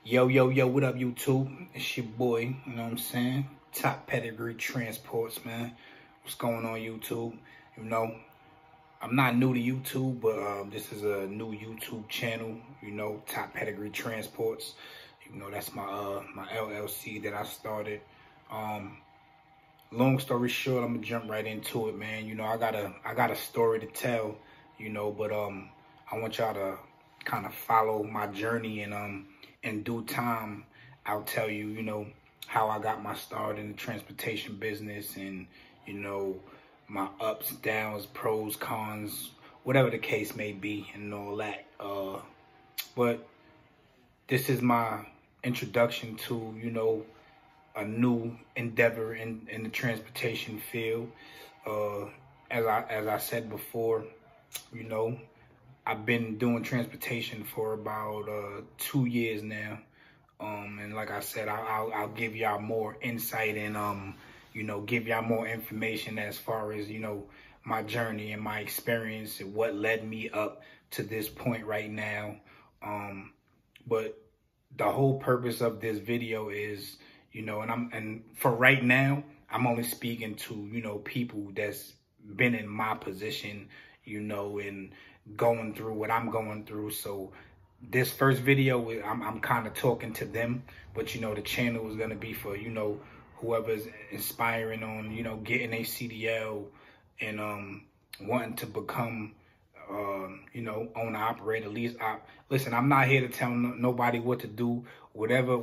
Yo, what up, YouTube? It's your boy, you know what I'm saying? Top Pedigree Transports, man. What's going on, YouTube? You know, I'm not new to YouTube, but this is a new YouTube channel, you know, Top Pedigree Transports. You know, that's my my LLC that I started. Long story short, I'm gonna jump right into it, man. You know, I got a story to tell, you know, but I want y'all to kind of follow my journey, and in due time I'll tell you, you know, how I got my start in the transportation business, and you know, my ups, downs, pros, cons, whatever the case may be, and all that. But this is my introduction to, you know, a new endeavor in the transportation field. As I said before, you know, I've been doing transportation for about 2 years now. And like I said, I'll give y'all more insight and you know, give y'all more information as far as, you know, my journey and my experience and what led me up to this point right now. But the whole purpose of this video is, you know, and for right now, I'm only speaking to, you know, people that's been in my position, you know, and going through what I'm going through. So this first video, I'm kind of talking to them, but you know, the channel is going to be for, you know, whoever's inspiring on, you know, getting a CDL and wanting to become you know, owner operator, lease op. Listen, I'm not here to tell nobody what to do. Whatever,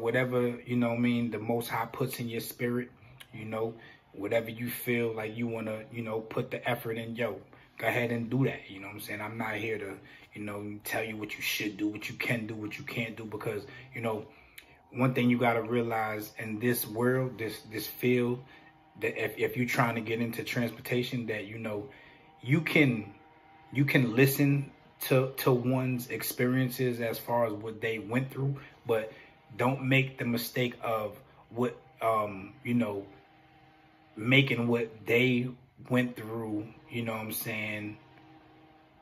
you know what I mean, the Most High puts in your spirit, you know, whatever you feel like you want to, you know, put the effort in, yo, go ahead and do that. You know what I'm saying? I'm not here to, you know, tell you what you should do, what you can do, what you can't do, because, you know, one thing you got to realize in this world, this field, that if you're trying to get into transportation, that, you know, you can listen to one's experiences as far as what they went through, but don't make the mistake of what, you know, making what they went through, you know what I'm saying,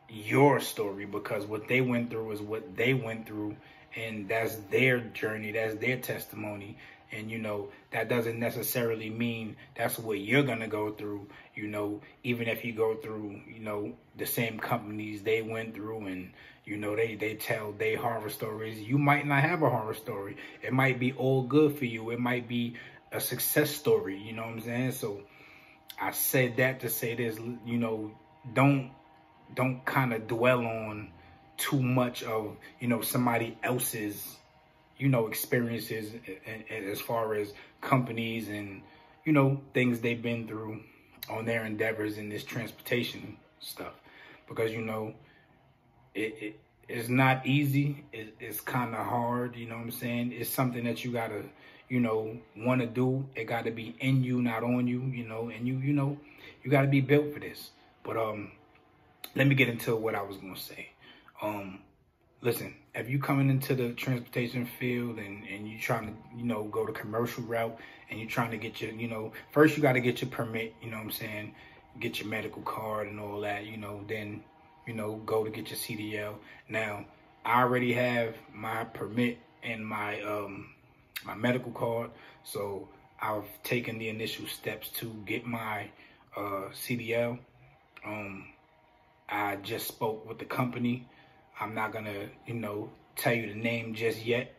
your story, because what they went through is what they went through, and that's their journey, that's their testimony. And, you know, that doesn't necessarily mean that's what you're going to go through, you know, even if you go through, you know, the same companies they went through, and, you know, they tell their horror stories. You might not have a horror story. It might be all good for you. It might be a success story, you know what I'm saying? So I said that to say this, you know, don't kind of dwell on too much of, you know, somebody else's, you know, experiences as far as companies and, you know, things they've been through on their endeavors in this transportation stuff. Because, you know, it's not easy. It's kind of hard, you know what I'm saying? It's something that you got to, you know, want to do. It got to be in you, not on you, you know, and you know, you got to be built for this. But let me get into what I was going to say. Listen, if you coming into the transportation field and you trying to, you know, go the commercial route, and you're trying to get your, you know, first you got to get your permit, you know what I'm saying, get your medical card and all that, you know, then, you know, go to get your CDL. Now, I already have my permit and my my medical card, so I've taken the initial steps to get my CDL. I just spoke with the company. I'm not gonna, you know, tell you the name just yet,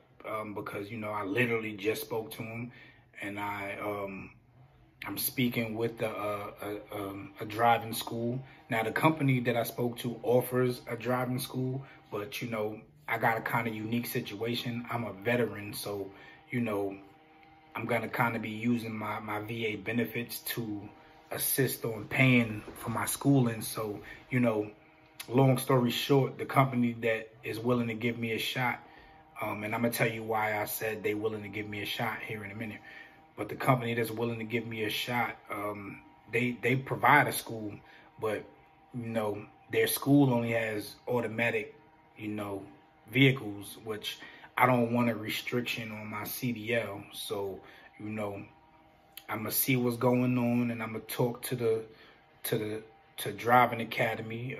because, you know, I literally just spoke to him, and I'm speaking with a driving school. Now, the company that I spoke to offers a driving school, but, you know, I got a kind of unique situation. I'm a veteran, so, you know, I'm gonna kind of be using my VA benefits to assist on paying for my schooling. So, you know, long story short, the company that is willing to give me a shot, and I'm going to tell you why I said they willing to give me a shot here in a minute, but the company that's willing to give me a shot, they provide a school, but, you know, their school only has automatic, you know, vehicles, which I don't want a restriction on my CDL. So, you know, I'm going to see what's going on, and I'm going to talk to Driving Academy,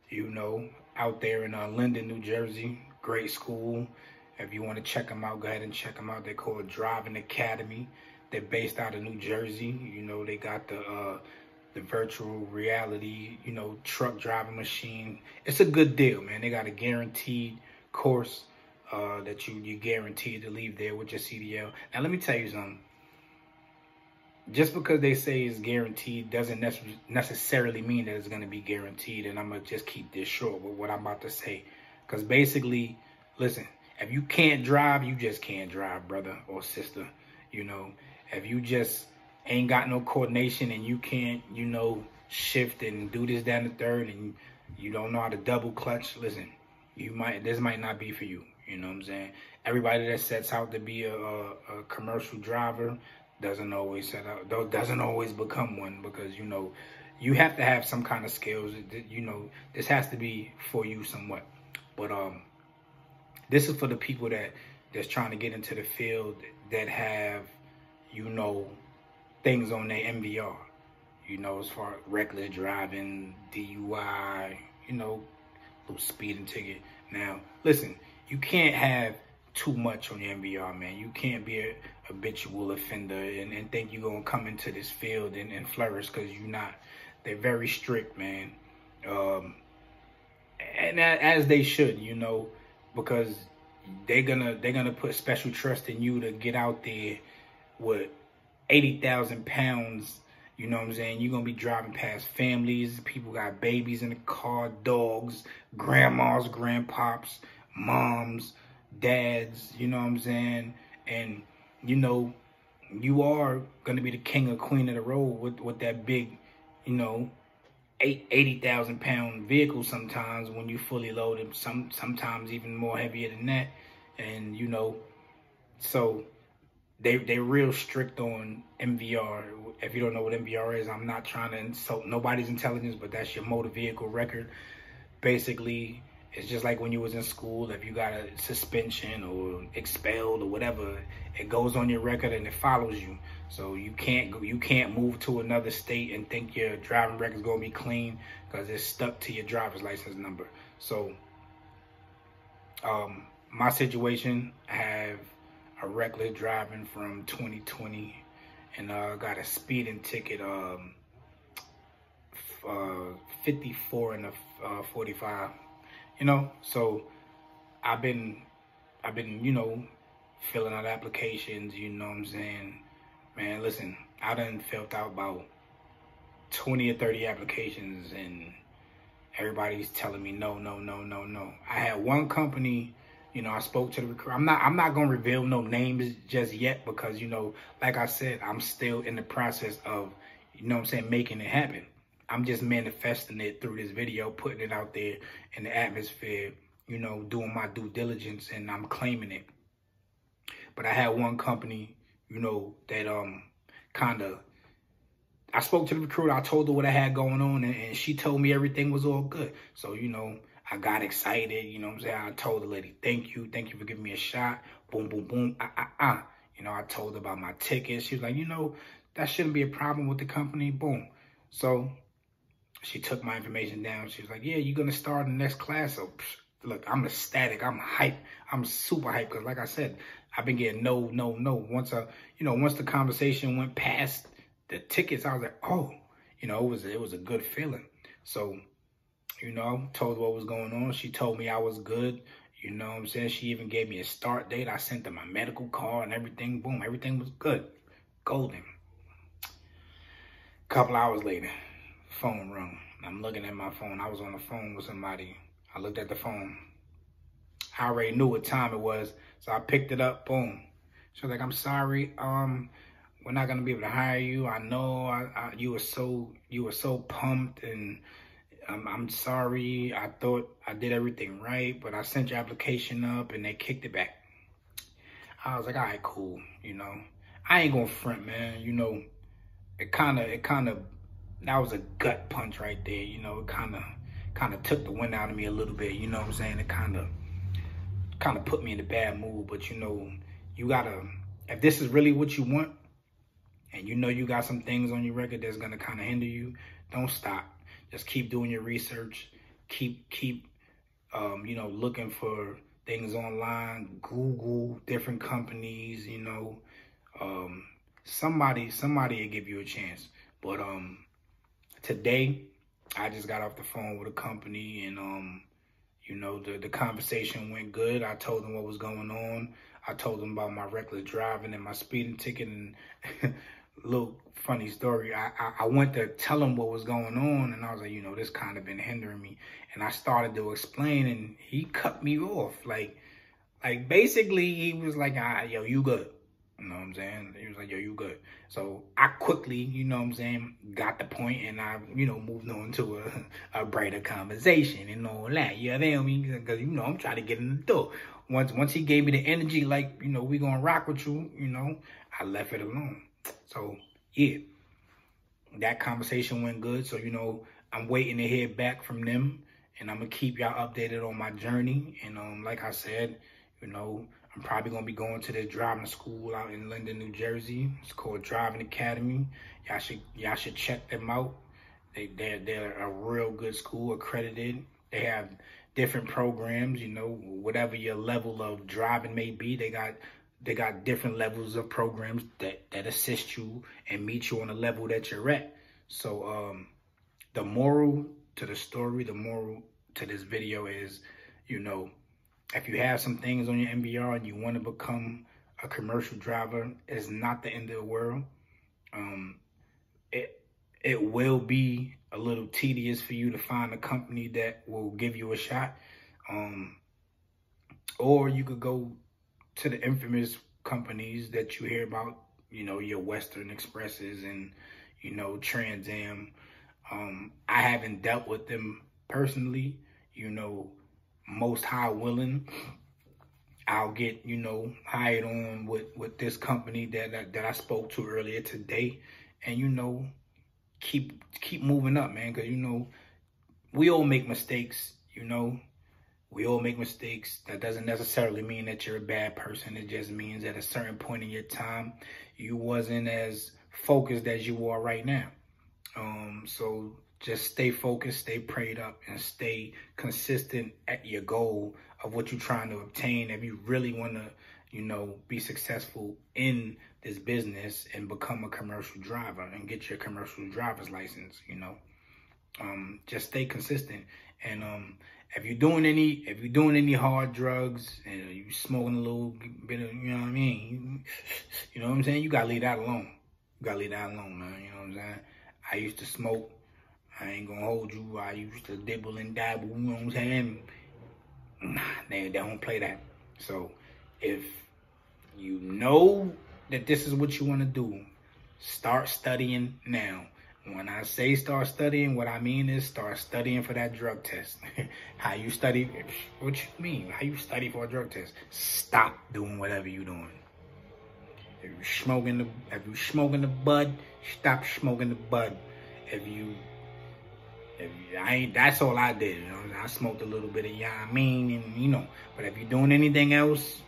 you know, out there in Linden, New Jersey. Great school. If you want to check them out, go ahead and check them out. They're called Driving Academy. They're based out of New Jersey. You know, they got the virtual reality, you know, truck driving machine. It's a good deal, man. They got a guaranteed course that you're guaranteed to leave there with your CDL. Now, let me tell you something. Just because they say it's guaranteed doesn't necessarily mean that it's going to be guaranteed. And I'm going to just keep this short with what I'm about to say. Because basically, listen, if you can't drive, you just can't drive, brother or sister. You know, if you just ain't got no coordination and you can't, you know, shift and do this, that, and the third, and you don't know how to double clutch, listen, this might not be for you. You know what I'm saying? Everybody that sets out to be a commercial driver doesn't always become one, because, you know, you have to have some kind of skills. You know, this has to be for you somewhat. But this is for the people that's trying to get into the field that have, you know, things on their MVR, you know, as far as reckless driving, DUI, you know, little speeding ticket. Now, listen, you can't have too much on your MVR, man. You can't be a habitual offender and think you're going to come into this field and flourish, because you're not. They're very strict, man. And as they should, you know, because they're gonna put special trust in you to get out there with 80,000 pounds. You know what I'm saying? You're gonna be driving past families. People got babies in the car, dogs, grandmas, grandpops, moms, dads. You know what I'm saying? And you know, you are gonna be the king or queen of the road with that big, you know, 80,000 pound vehicle sometimes when you fully loaded, sometimes even more heavier than that. And, you know, so they're real strict on MVR. If you don't know what MVR is, I'm not trying to insult nobody's intelligence, but that's your motor vehicle record. Basically, it's just like when you was in school. If you got a suspension or expelled or whatever, it goes on your record and it follows you. So you can't move to another state and think your driving record is gonna be clean, because it's stuck to your driver's license number. So my situation, I have a reckless driving from 2020, and got a speeding ticket, 54 and a 45. You know, so I've been, you know, filling out applications, you know what I'm saying? Man, listen, I done filled out about 20 or 30 applications, and everybody's telling me no, no, no, no, no. I had one company, you know, I spoke to the recruiter. I'm not going to reveal no names just yet, because, you know, like I said, I'm still in the process of, you know what I'm saying, making it happen. I'm just manifesting it through this video, putting it out there in the atmosphere, you know, doing my due diligence, and I'm claiming it. But I had one company, you know, that I spoke to the recruiter. I told her what I had going on, and she told me everything was all good. So, you know, I got excited, you know what I'm saying? I told the lady, thank you for giving me a shot. Boom, boom, boom, You know, I told her about my tickets. She was like, you know, that shouldn't be a problem with the company. Boom. So she took my information down. She was like, yeah, you're going to start in the next class. So, look, I'm ecstatic. I'm hyped. I'm super hyped, because, like I said, I've been getting no. Once the conversation went past the tickets, I was like, oh, you know, it was a good feeling. So, you know, told her what was going on. She told me I was good. You know what I'm saying? She even gave me a start date. I sent her my medical card and everything. Boom, everything was good. Golden. A couple hours later, phone rung. I'm looking at my phone. I was on the phone with somebody. I looked at the phone. I already knew what time it was, so I picked it up. Boom. She was like, I'm sorry. We're not gonna be able to hire you. I know you were so pumped, and I'm sorry. I thought I did everything right, but I sent your application up and they kicked it back. I was like, all right, cool. You know, I ain't gonna front, man. You know, it kind of, that was a gut punch right there. You know, it kind of took the wind out of me a little bit. You know what I'm saying? It kind of put me in a bad mood. But, you know, you gotta, if this is really what you want, and you know you got some things on your record that's gonna kind of hinder you, don't stop. Just keep doing your research. Keep you know, looking for things online, Google different companies, you know. Somebody will give you a chance. But today I just got off the phone with a company, and you know, the conversation went good. I told them what was going on. I told them about my reckless driving and my speeding ticket. And little funny story, I went to tell him what was going on, and I was like, you know, this kind of been hindering me. And I started to explain, and he cut me off. Like basically he was like, yo, you good. You know what I'm saying? He was like, yo, you good. So I quickly, you know what I'm saying, got the point, and I, you know, moved on to a brighter conversation and all that. You know what I mean? Because, you know, I'm trying to get in the door. Once he gave me the energy, like, you know, we gonna rock with you, you know, I left it alone. So, yeah, that conversation went good. So, you know, I'm waiting to hear back from them, and I'm gonna keep y'all updated on my journey. And like I said, you know, I'm probably going to be going to this driving school out in Linden, New Jersey. It's called Driving Academy. Y'all should check them out. They're a real good school, accredited. They have different programs, you know, whatever your level of driving may be. They got different levels of programs that assist you and meet you on the level that you're at. So the moral to the story, the moral to this video is, you know, if you have some things on your MVR and you want to become a commercial driver, it's not the end of the world. It will be a little tedious for you to find a company that will give you a shot. Or you could go to the infamous companies that you hear about, you know, your Western Expresses and, you know, Trans Am. I haven't dealt with them personally, you know. Most high willing, I'll get, you know, hired on with this company that I spoke to earlier today, and, you know, keep moving up, man. Because, you know, we all make mistakes. You know, we all make mistakes. That doesn't necessarily mean that you're a bad person. It just means at a certain point in your time, you wasn't as focused as you are right now. So just stay focused, stay prayed up, and stay consistent at your goal of what you're trying to obtain. If you really want to, you know, be successful in this business and become a commercial driver and get your commercial driver's license, you know, just stay consistent. And if you're doing any hard drugs and you smoking a little bit of, you know what I mean, you know what I'm saying, you gotta leave that alone. You gotta leave that alone, man. You know what I'm saying? I used to smoke. I ain't gonna hold you. I used to dibble and dabble, you know what I'm saying? Nah, they don't play that. So if you know that this is what you want to do, start studying now. When I say start studying, what I mean is start studying for that drug test. How you study? What you mean? How you study for a drug test? Stop doing whatever you're doing. If you smoking the bud, stop smoking the bud. That's all I did. You know, I smoked a little bit of Yamin, and you know. But if you're doing anything else,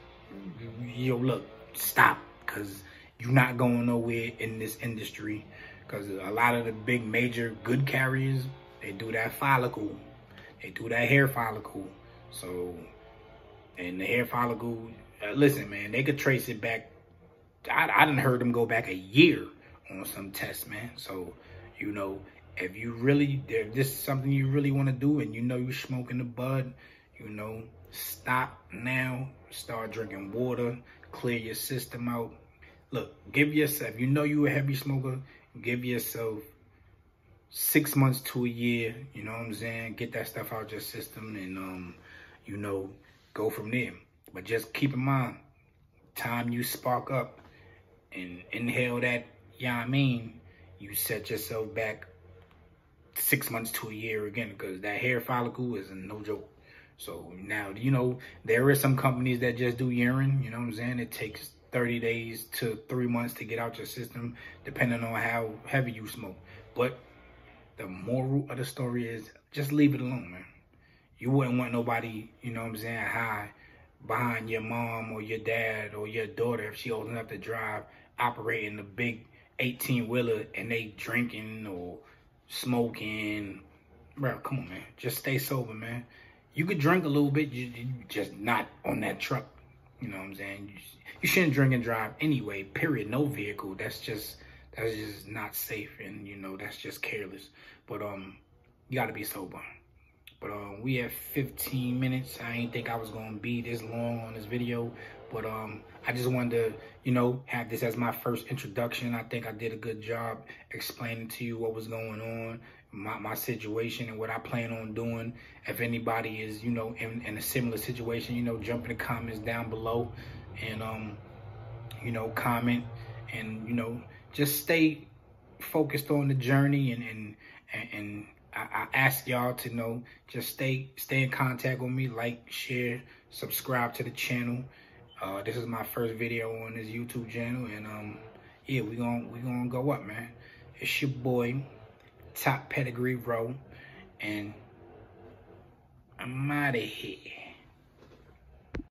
yo, look, stop, because you're not going nowhere in this industry. Because a lot of the big major good carriers, they do that follicle, they do that hair follicle. So, and the hair follicle, listen, man, they could trace it back. I done heard them go back a year on some tests, man. So, you know, if this is something you really want to do, and you know you're smoking the bud, you know, stop now. Start drinking water. Clear your system out. Look, give yourself, you know you're a heavy smoker, give yourself 6 months to a year, you know what I'm saying? Get that stuff out your system, and, you know, go from there. But just keep in mind, time you spark up and inhale that, you know what I mean, you set yourself back 6 months to a year again, because that hair follicle is no joke. So now, you know, there is some companies that just do urine, you know what I'm saying? It takes 30 days to 3 months to get out your system, depending on how heavy you smoke. But the moral of the story is just leave it alone, man. You wouldn't want nobody, you know what I'm saying, high behind your mom or your dad or your daughter, if she old enough to drive, operating a big 18-wheeler and they drinking or smoking. Bro, come on, man. Just stay sober, man. You could drink a little bit, you just not on that truck. You know what I'm saying? You shouldn't drink and drive anyway, period. No vehicle. That's just not safe, and, you know, that's just careless. But you got to be sober. But we have 15 minutes. I ain't think I was going to be this long on this video. But I just wanted to, you know, have this as my first introduction. I think I did a good job explaining to you what was going on, my situation, and what I plan on doing. If anybody is, you know, in a similar situation, you know, jump in the comments down below and, you know, comment and, you know, just stay focused on the journey. And I ask y'all to know, just stay in contact with me, like, share, subscribe to the channel. This is my first video on this YouTube channel, and yeah, we gonna go up, man. It's your boy, Top Pedigree Row, and I'm out of here.